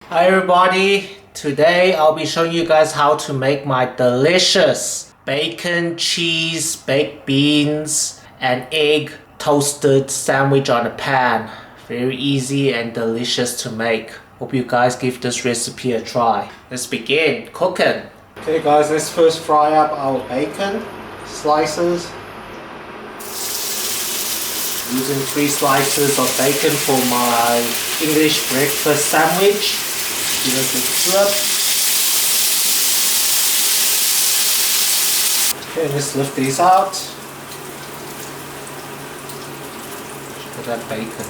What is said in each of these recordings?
Hi everybody, today I'll be showing you guys how to make my delicious bacon, cheese, baked beans and egg toasted sandwich on a pan. Very easy and delicious to make. Hope you guys give this recipe a try. Let's begin cooking. Okay guys, let's first fry up our bacon slices. Using 3 slices of bacon for my English breakfast sandwich. Give it a flip. Okay, let's lift these out. Put that bacon.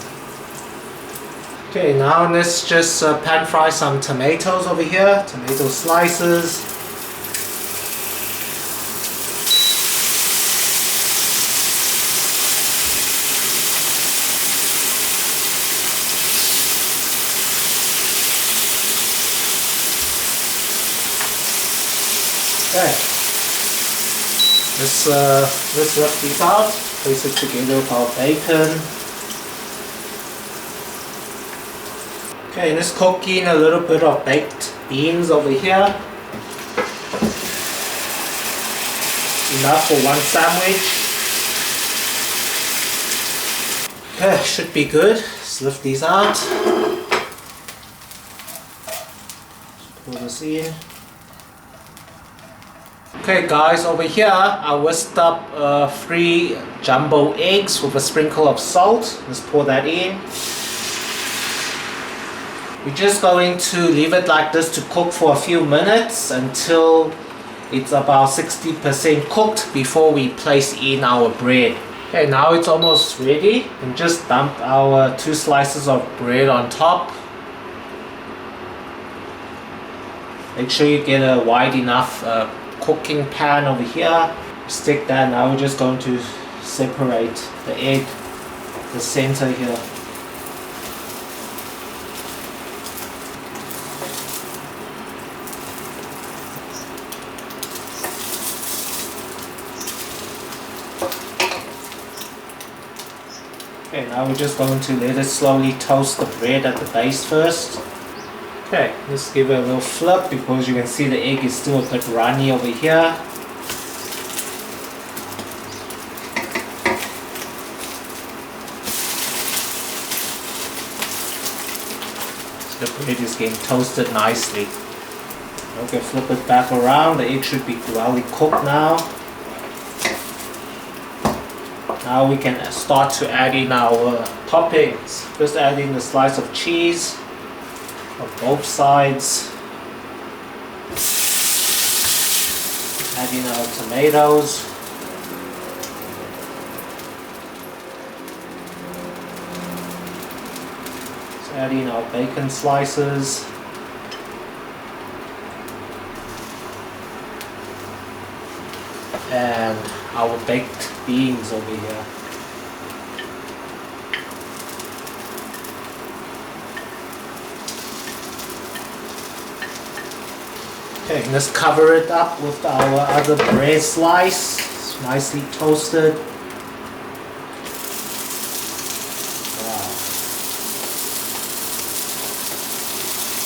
Okay, now let's just pan fry some tomatoes over here. Tomato slices. Okay, let's lift these out, place it together with our bacon. Okay, let's cook in a little bit of baked beans over here. Enough for one sandwich. Okay, should be good. Let's lift these out. Pour this in. Okay guys, over here I whisked up 3 jumbo eggs with a sprinkle of salt. Let's pour that in. We're just going to leave it like this to cook for a few minutes until it's about 60% cooked before we place in our bread. Okay, now it's almost ready. And just dump our 2 slices of bread on top. Make sure you get a wide enough cooking pan over here. Stick that. Now we're just going to separate the egg, the center here. Okay, now we're just going to let it slowly toast the bread at the base first. Okay, let's give it a little flip because you can see the egg is still a bit runny over here. So the bread is getting toasted nicely. Okay, flip it back around. The egg should be well cooked now. Now we can start to add in our toppings. First add in a slice of cheese on both sides. Add in our tomatoes. Let's add in our bacon slices. And our baked beans over here. Okay, let's cover it up with our other bread slice. It's nicely toasted. Wow.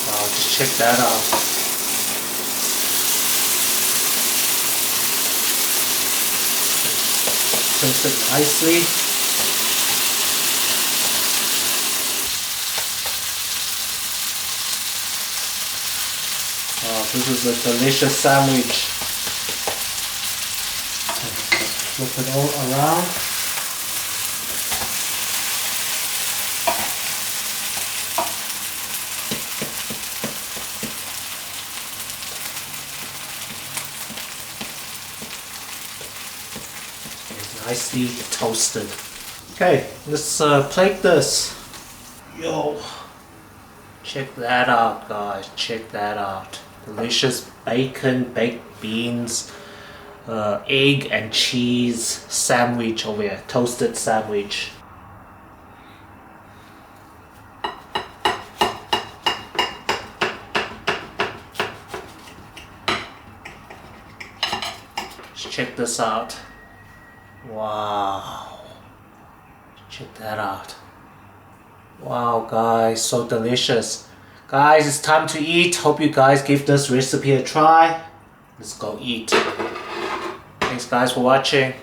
Wow, just check that out. Toasted nicely. This is a delicious sandwich. Flip it all around. It's nicely toasted. Okay, let's plate this. Yo, check that out, guys. Check that out. Delicious bacon, baked beans, egg and cheese sandwich over here. Toasted sandwich. Let's check this out. Wow. Check that out. Wow guys, so delicious. Guys, it's time to eat. Hope you guys give this recipe a try. Let's go eat. Thanks guys for watching.